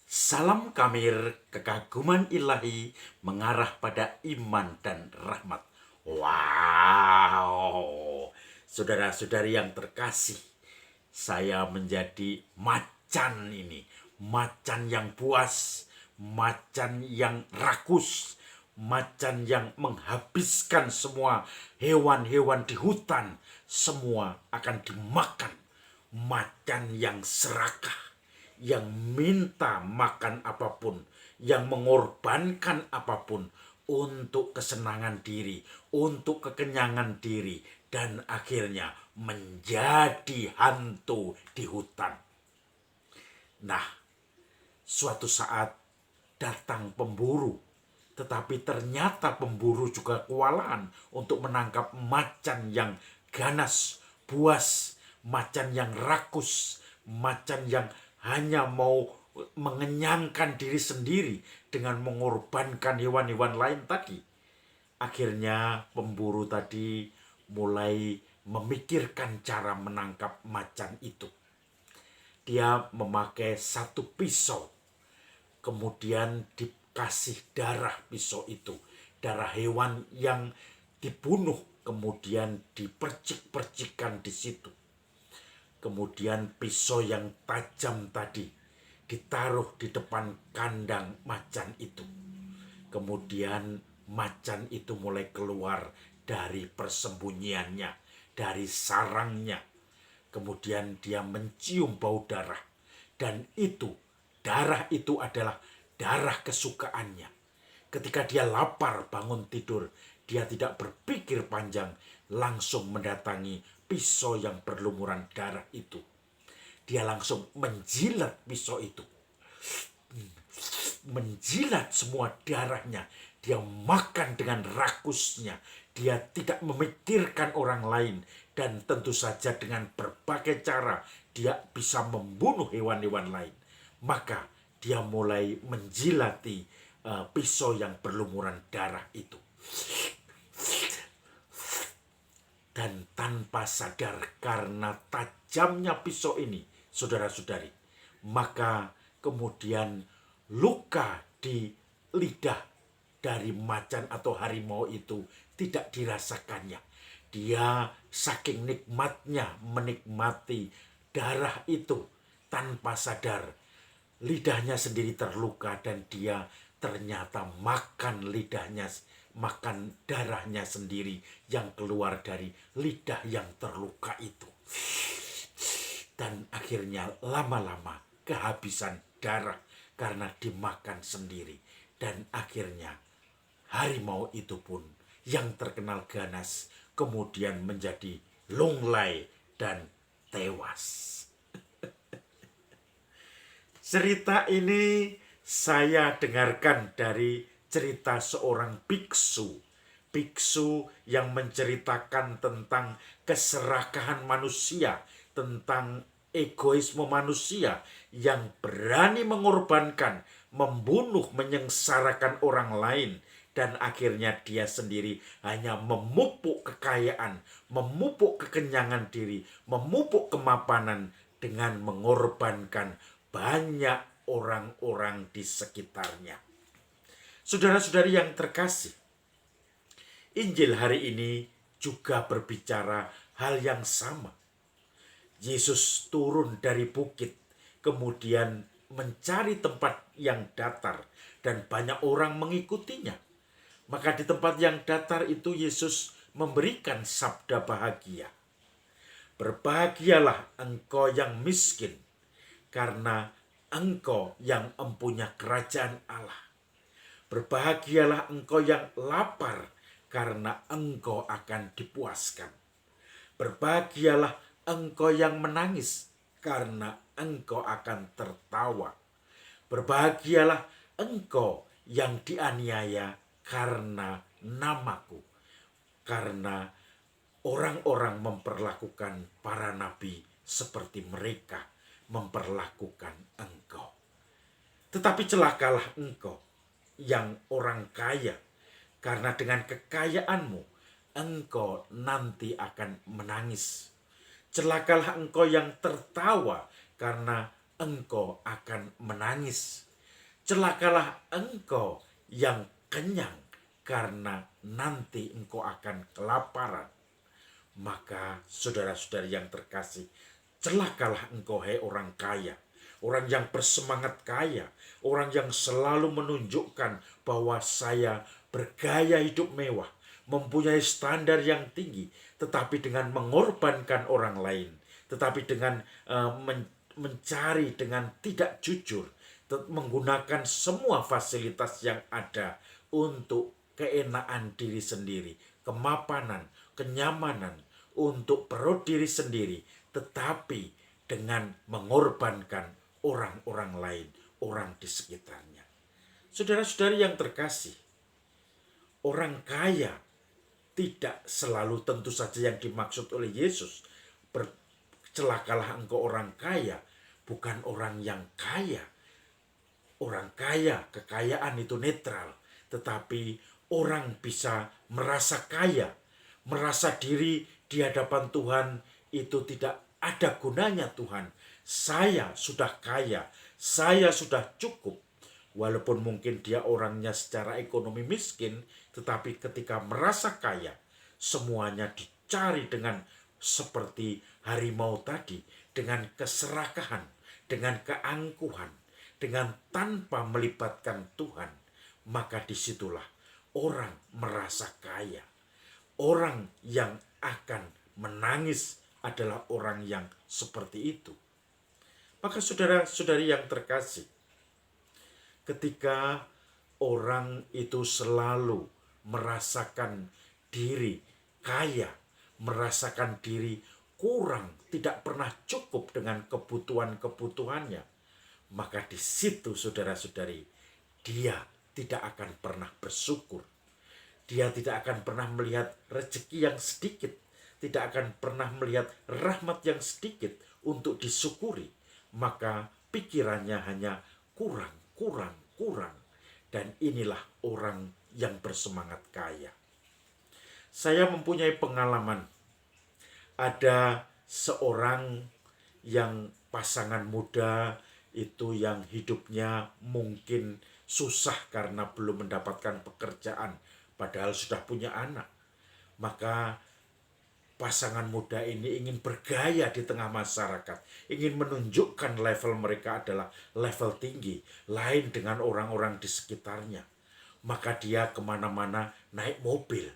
Salam Kamir, kekaguman ilahi mengarah pada iman dan rahmat. Wow, saudara-saudari yang terkasih, saya menjadi macan ini. Macan yang puas, macan yang rakus, macan yang menghabiskan semua hewan-hewan di hutan. Semua akan dimakan. Macan yang serakah, yang minta makan apapun, yang mengorbankan apapun untuk kesenangan diri, untuk kekenyangan diri, dan akhirnya menjadi hantu di hutan. Nah, suatu saat datang pemburu, tetapi ternyata pemburu juga kewalahan untuk menangkap macan yang ganas, buas, macan yang rakus, macan yang hanya mau mengenyangkan diri sendiri dengan mengorbankan hewan-hewan lain tadi. Akhirnya pemburu tadi mulai memikirkan cara menangkap macan itu. Dia memakai satu pisau, kemudian dikasih darah pisau itu, darah hewan yang dibunuh, kemudian dipercik-percikan di situ. Kemudian pisau yang tajam tadi ditaruh di depan kandang macan itu. Kemudian macan itu mulai keluar dari persembunyiannya, dari sarangnya. Kemudian dia mencium bau darah. Dan darah itu adalah darah kesukaannya. Ketika dia lapar bangun tidur, dia tidak berpikir panjang, langsung mendatangi pisau yang berlumuran darah itu. Dia langsung menjilat pisau itu. Menjilat semua darahnya. Dia makan dengan rakusnya. Dia tidak memikirkan orang lain. Dan tentu saja dengan berbagai cara dia bisa membunuh hewan-hewan lain. Maka dia mulai menjilati pisau yang berlumuran darah itu. Dan tanpa sadar karena tajamnya pisau ini, saudara-saudari, maka kemudian luka di lidah dari macan atau harimau itu tidak dirasakannya. Dia saking nikmatnya menikmati darah itu tanpa sadar. Lidahnya sendiri terluka dan dia ternyata makan lidahnya, makan darahnya sendiri yang keluar dari lidah yang terluka itu. Dan akhirnya lama-lama kehabisan darah karena dimakan sendiri. Dan akhirnya harimau itu pun yang terkenal ganas kemudian menjadi lunglai dan tewas. Cerita ini saya dengarkan dari cerita seorang biksu. Biksu yang menceritakan tentang keserakahan manusia, tentang egoisme manusia yang berani mengorbankan, membunuh, menyengsarakan orang lain. Dan akhirnya dia sendiri hanya memupuk kekayaan, memupuk kekenyangan diri, memupuk kemapanan dengan mengorbankan banyak orang-orang di sekitarnya. Saudara-saudari yang terkasih, Injil hari ini juga berbicara hal yang sama. Yesus turun dari bukit, kemudian mencari tempat yang datar, dan banyak orang mengikutinya. Maka di tempat yang datar itu Yesus memberikan sabda bahagia. Berbahagialah engkau yang miskin, karena engkau yang empunya kerajaan Allah. Berbahagialah engkau yang lapar, karena engkau akan dipuaskan. Berbahagialah engkau yang menangis, karena engkau akan tertawa. Berbahagialah engkau yang dianiaya karena namaku, karena orang-orang memperlakukan para nabi seperti mereka memperlakukan engkau. Tetapi celakalah engkau yang orang kaya, karena dengan kekayaanmu engkau nanti akan menangis. Celakalah engkau yang tertawa, karena engkau akan menangis. Celakalah engkau yang kenyang, karena nanti engkau akan kelaparan. Maka saudara-saudari yang terkasih, celakalah engkau hai orang kaya, orang yang bersemangat kaya, orang yang selalu menunjukkan bahwa saya bergaya hidup mewah, mempunyai standar yang tinggi, tetapi dengan mengorbankan orang lain, tetapi dengan mencari dengan tidak jujur, menggunakan semua fasilitas yang ada untuk keenaan diri sendiri, kemapanan, kenyamanan, untuk perut diri sendiri, tetapi dengan mengorbankan orang-orang lain, orang di sekitarnya. Saudara-saudari yang terkasih, orang kaya tidak selalu tentu saja yang dimaksud oleh Yesus. Celakalah engkau orang kaya, bukan orang yang kaya. Orang kaya, kekayaan itu netral. Tetapi orang bisa merasa kaya, merasa diri di hadapan Tuhan itu tidak ada gunanya Tuhan. Saya sudah kaya, saya sudah cukup. Walaupun mungkin dia orangnya secara ekonomi miskin, tetapi ketika merasa kaya, semuanya dicari dengan seperti harimau tadi, dengan keserakahan, dengan keangkuhan, dengan tanpa melibatkan Tuhan. Maka disitulah orang merasa kaya. Orang yang akan menangis adalah orang yang seperti itu. Maka saudara-saudari yang terkasih, ketika orang itu selalu merasakan diri kaya, merasakan diri kurang, tidak pernah cukup dengan kebutuhan-kebutuhannya, maka di situ saudara-saudari, dia tidak akan pernah bersyukur. Dia tidak akan pernah melihat rezeki yang sedikit, tidak akan pernah melihat rahmat yang sedikit untuk disyukuri. Maka pikirannya hanya kurang. Dan inilah orang yang bersemangat kaya. Saya mempunyai pengalaman. Ada seorang yang pasangan muda itu yang hidupnya mungkin susah karena belum mendapatkan pekerjaan, padahal sudah punya anak. Maka pasangan muda ini ingin bergaya di tengah masyarakat, ingin menunjukkan level mereka adalah level tinggi, lain dengan orang-orang di sekitarnya. Maka dia kemana-mana naik mobil,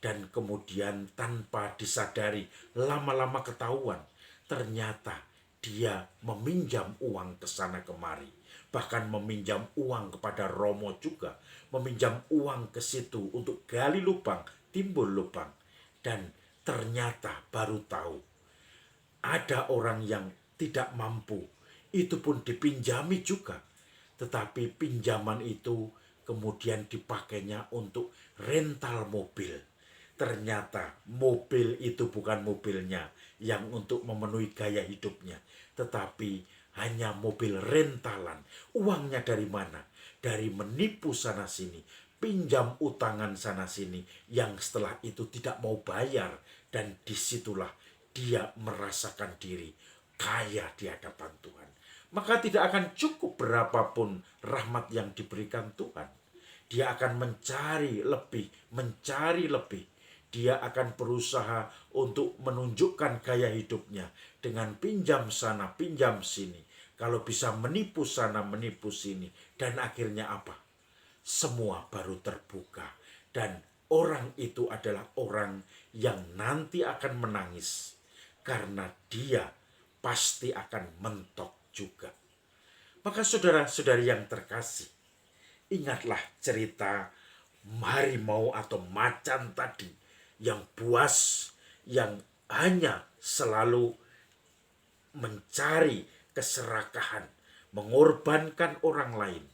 dan kemudian tanpa disadari, lama-lama ketahuan, ternyata dia meminjam uang ke sana kemari, bahkan meminjam uang kepada Romo juga, meminjam uang ke situ untuk gali lubang, timbul lubang. Dan ternyata baru tahu, ada orang yang tidak mampu, itu pun dipinjami juga. Tetapi pinjaman itu kemudian dipakainya untuk rental mobil. Ternyata mobil itu bukan mobilnya yang untuk memenuhi gaya hidupnya, tetapi hanya mobil rentalan. Uangnya dari mana? Dari menipu sana sini, pinjam utangan sana sini, yang setelah itu tidak mau bayar. Dan disitulah dia merasakan diri kaya di hadapan Tuhan. Maka tidak akan cukup berapapun rahmat yang diberikan Tuhan. Dia akan mencari lebih. Dia akan berusaha untuk menunjukkan gaya hidupnya dengan pinjam sana, pinjam sini. Kalau bisa menipu sana, menipu sini. Dan akhirnya apa? Semua baru terbuka. Dan orang itu adalah orang yang nanti akan menangis. Karena dia pasti akan mentok juga. Maka saudara-saudari yang terkasih, ingatlah cerita harimau atau macan tadi yang buas, yang hanya selalu mencari keserakahan, mengorbankan orang lain.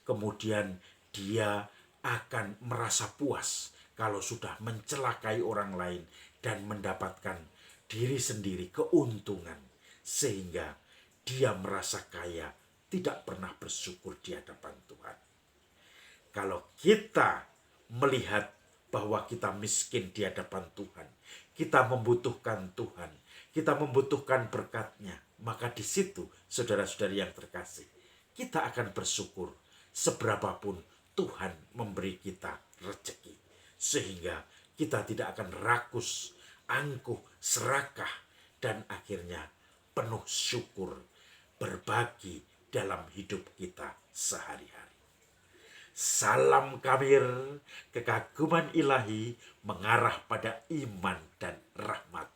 Kemudian dia akan merasa puas kalau sudah mencelakai orang lain dan mendapatkan diri sendiri keuntungan. Sehingga dia merasa kaya, tidak pernah bersyukur di hadapan Tuhan. Kalau kita melihat bahwa kita miskin di hadapan Tuhan, kita membutuhkan Tuhan, kita membutuhkan berkat-Nya, maka di situ saudara-saudari yang terkasih, kita akan bersyukur. seberapapun Tuhan memberi kita rezeki. Sehingga kita tidak akan rakus, angkuh, serakah, dan akhirnya penuh syukur berbagi dalam hidup kita sehari-hari. Salam Kabir, kekaguman ilahi mengarah pada iman dan rahmat.